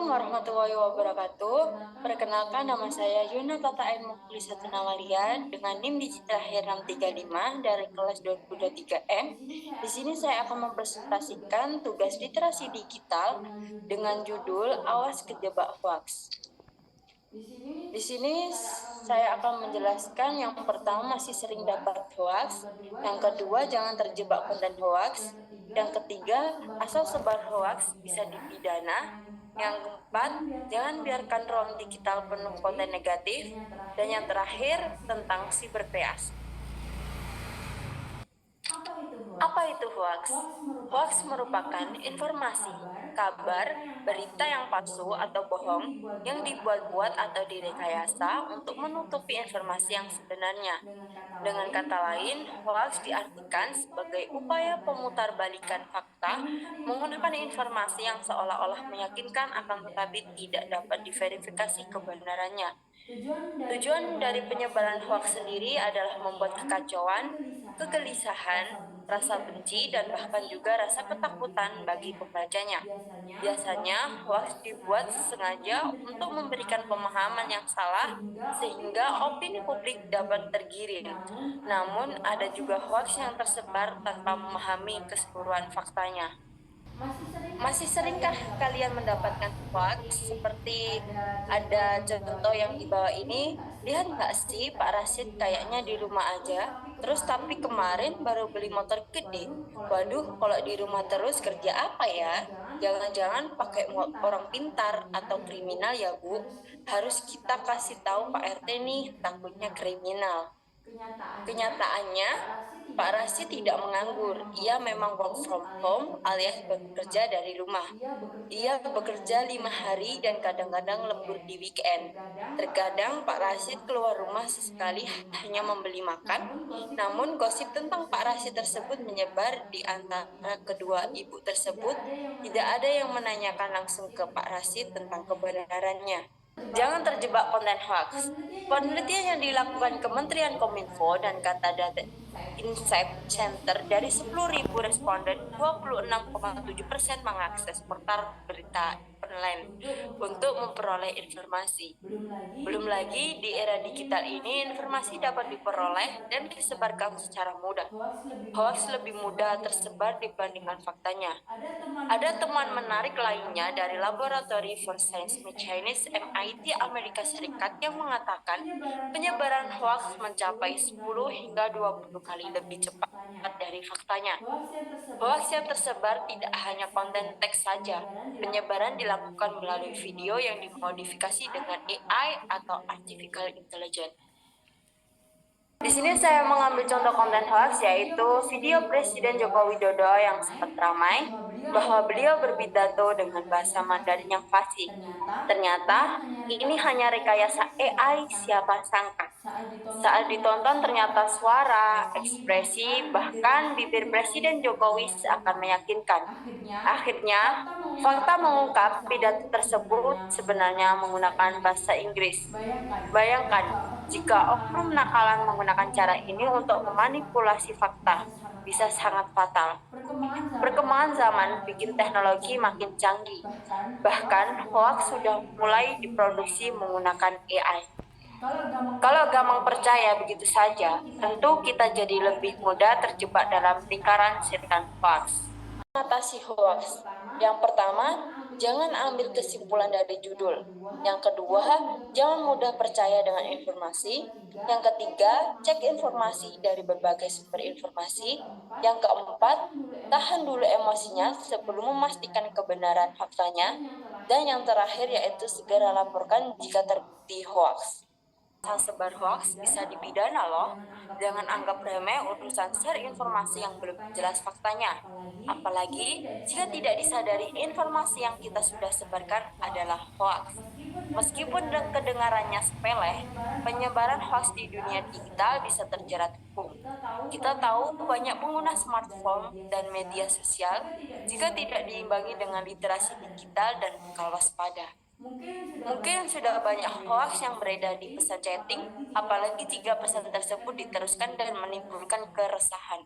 warahmatullahi wabarakatuh. Perkenalkan, nama saya Yuna Tata M. Muklisatun Amalia dengan NIM digital akhir 635 dari kelas 2023M. Di sini saya akan mempresentasikan tugas literasi digital dengan judul Awas Kejebak Hoax. Di sini saya akan menjelaskan yang pertama masih sering dapat hoax, yang kedua jangan terjebak konten hoax, yang ketiga asal sebar hoax bisa dipidana, yang keempat jangan biarkan ruang digital penuh konten negatif, dan yang terakhir tentang cyberchaos. Apa itu hoax? Hoax merupakan informasi, kabar, berita yang palsu atau bohong yang dibuat-buat atau direkayasa untuk menutupi informasi yang sebenarnya. Dengan kata lain, hoax diartikan sebagai upaya pemutarbalikan fakta menggunakan informasi yang seolah-olah meyakinkan akan tetapi tidak dapat diverifikasi kebenarannya. Tujuan dari penyebaran hoax sendiri adalah membuat kekacauan, kegelisahan, rasa benci, dan bahkan juga rasa ketakutan bagi pembacanya. Biasanya, hoax dibuat sengaja untuk memberikan pemahaman yang salah sehingga opini publik dapat tergiring. Namun, ada juga hoax yang tersebar tanpa memahami keseluruhan faktanya. Masih seringkah kalian mendapatkan hoax seperti ada contoh yang di bawah ini? Lihat nggak sih Pak Rasid kayaknya di rumah aja, terus tapi kemarin baru beli motor gede. Waduh, kalau di rumah terus kerja apa ya? Jangan-jangan pakai orang pintar atau kriminal ya Bu? Harus kita kasih tahu Pak RT nih, takutnya kriminal. Kenyataannya, Pak Rasi tidak menganggur. Ia memang work from home alias bekerja dari rumah. Ia bekerja 5 hari dan kadang-kadang lembur di weekend. Terkadang Pak Rasid keluar rumah sesekali hanya membeli makan, namun gosip tentang Pak Rasid tersebut menyebar di antara kedua ibu tersebut. Tidak ada yang menanyakan langsung ke Pak Rasid tentang kebenarannya. Jangan terjebak konten hoax. Penelitian yang dilakukan Kementerian Kominfo dan Kata Data Insight Center dari 10.000 responden, 26,7% mengakses portal berita online untuk memperoleh informasi. Belum lagi di era digital ini informasi dapat diperoleh dan disebarkan secara mudah. Hoax lebih mudah tersebar dibandingkan faktanya. Ada temuan menarik lainnya dari Laboratory for Science Chinese MIT Amerika Serikat yang mengatakan penyebaran hoax mencapai 10 hingga 20 kali lebih cepat dari faktanya. Hoax yang tersebar tidak hanya konten teks saja. Penyebaran dilakukan melalui video yang dimodifikasi dengan AI atau Artificial Intelligence. Di sini saya mengambil contoh konten hoax yaitu video Presiden Joko Widodo yang sempat ramai bahwa beliau berpidato dengan bahasa Mandarin yang fasih. Ternyata ini hanya rekayasa AI, siapa sangka. Saat ditonton ternyata suara, ekspresi, bahkan bibir Presiden Jokowi seakan meyakinkan. Akhirnya, fakta mengungkap pidato tersebut sebenarnya menggunakan bahasa Inggris. Bayangkan, jika oknum nakalan menggunakan cara ini untuk memanipulasi fakta, bisa sangat fatal. Perkembangan zaman bikin teknologi makin canggih. Bahkan, hoax sudah mulai diproduksi menggunakan AI. Kalau gampang percaya begitu saja, tentu kita jadi lebih mudah terjebak dalam lingkaran setan hoax. Mengatasi hoax. Yang pertama, jangan ambil kesimpulan dari judul. Yang kedua, jangan mudah percaya dengan informasi. Yang ketiga, cek informasi dari berbagai sumber informasi. Yang keempat, tahan dulu emosinya sebelum memastikan kebenaran faktanya. Dan yang terakhir yaitu segera laporkan jika terbukti hoax. Asal sebar hoax bisa dipidana loh. Jangan anggap remeh urusan share informasi yang belum jelas faktanya. Apalagi jika tidak disadari informasi yang kita sudah sebarkan adalah hoax. Meskipun kedengarannya sepele, penyebaran hoax di dunia digital bisa terjerat hukum. Kita tahu banyak pengguna smartphone dan media sosial jika tidak diimbangi dengan literasi digital dan bekal waspada. Mungkin sudah banyak hoax yang beredar di pesan chatting, apalagi jika pesan tersebut diteruskan dan menimbulkan keresahan.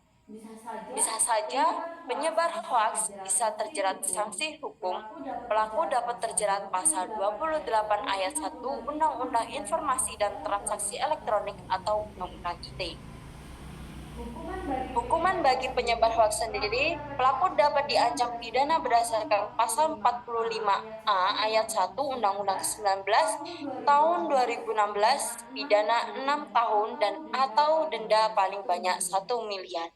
Bisa saja penyebar hoaks bisa terjerat sanksi hukum. Pelaku dapat terjerat pasal 28 ayat 1 Undang-Undang Informasi dan Transaksi Elektronik atau Undang-Undang ITE. Hukuman bagi penyebar hoaks sendiri, pelaku dapat diancam pidana berdasarkan pasal 45A ayat 1 Undang-Undang 19 tahun 2016, pidana 6 tahun dan atau denda paling banyak 1 miliar.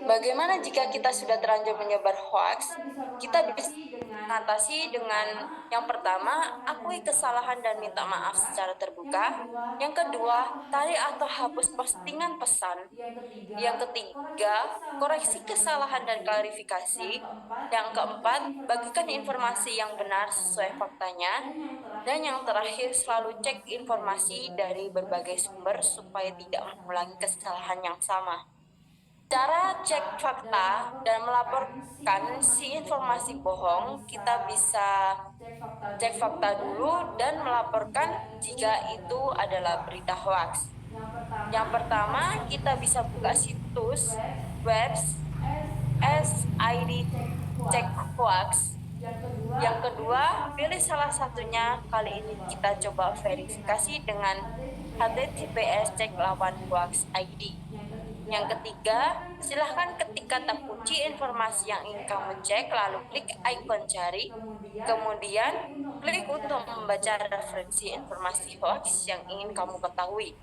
Bagaimana jika kita sudah terlanjur menyebar hoaks? Kita bisa mengatasi dengan yang pertama, akui kesalahan dan minta maaf secara terbuka. Yang kedua, tarik atau hapus postingan pesan. Yang ketiga, koreksi kesalahan dan klarifikasi. Yang keempat, bagikan informasi yang benar sesuai faktanya. Dan yang terakhir, selalu cek informasi dari berbagai sumber supaya tidak mengulangi kesalahan yang sama. Cara cek fakta dan melaporkan si informasi bohong, kita bisa cek fakta dulu dan melaporkan jika itu adalah berita hoaks. Yang pertama, kita bisa buka situs web SID cek hoaks. Yang kedua, pilih salah satunya. Kali ini kita coba verifikasi dengan HTTPS cek lawan hoaks ID. Yang ketiga, silahkan ketik kata kunci informasi yang ingin kamu cek, lalu klik ikon cari. Kemudian, klik untuk membaca referensi informasi hoax yang ingin kamu ketahui.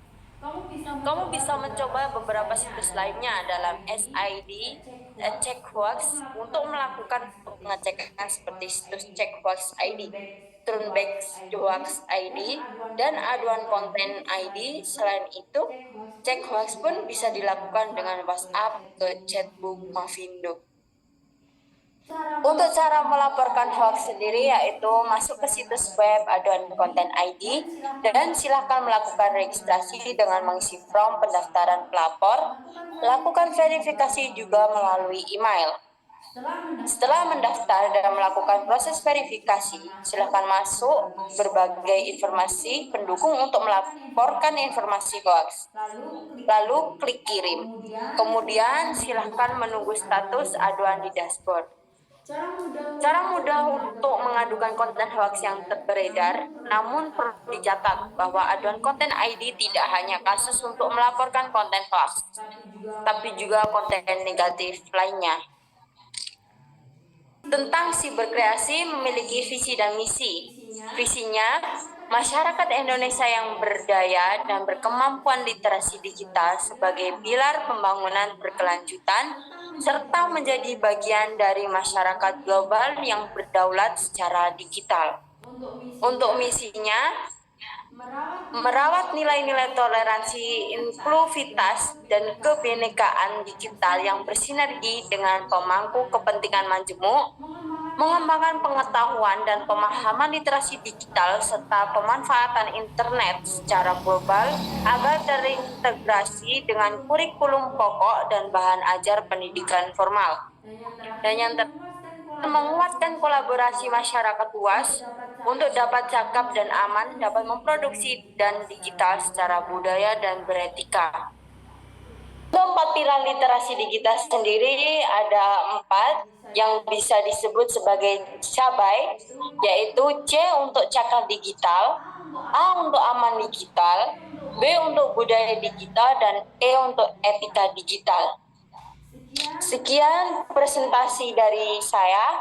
Kamu bisa mencoba beberapa situs lainnya dalam SID Check Hoax untuk melakukan pengecekan seperti situs Check Hoax ID, Turnback Hoax ID, dan aduan konten ID. Selain itu, cek hoax pun bisa dilakukan dengan WhatsApp ke chatbook Mavindo. Untuk cara melaporkan hoax sendiri yaitu masuk ke situs web aduan konten ID dan silakan melakukan registrasi dengan mengisi form pendaftaran pelapor. Lakukan verifikasi juga melalui email. Setelah mendaftar dan melakukan proses verifikasi, silakan masuk berbagai informasi pendukung untuk melaporkan informasi hoax. Lalu klik kirim. Kemudian silakan menunggu status aduan di dashboard. Cara mudah untuk mengadukan konten hoax yang beredar, namun perlu dicatat bahwa aduan konten ID tidak hanya kasus untuk melaporkan konten hoax, tapi juga konten negatif lainnya. Tentang siberkreasi memiliki visi dan misi. Visinya, masyarakat Indonesia yang berdaya dan berkemampuan literasi digital sebagai pilar pembangunan berkelanjutan, serta menjadi bagian dari masyarakat global yang berdaulat secara digital. Untuk misinya, merawat nilai-nilai toleransi, inklusivitas, dan kebinekaan digital yang bersinergi dengan pemangku kepentingan majemuk, mengembangkan pengetahuan dan pemahaman literasi digital serta pemanfaatan internet secara global agar terintegrasi dengan kurikulum pokok dan bahan ajar pendidikan formal. Dan yang menguatkan kolaborasi masyarakat luas untuk dapat cakap dan aman dapat memproduksi dan digital secara budaya dan beretika. Untuk 4 pilar literasi digital sendiri ada 4 yang bisa disebut sebagai cabai, yaitu C untuk cakap digital, A untuk aman digital, B untuk budaya digital, dan E untuk etika digital. Sekian presentasi dari saya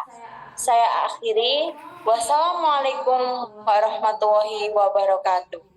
akhiri. Wassalamualaikum warahmatullahi wabarakatuh.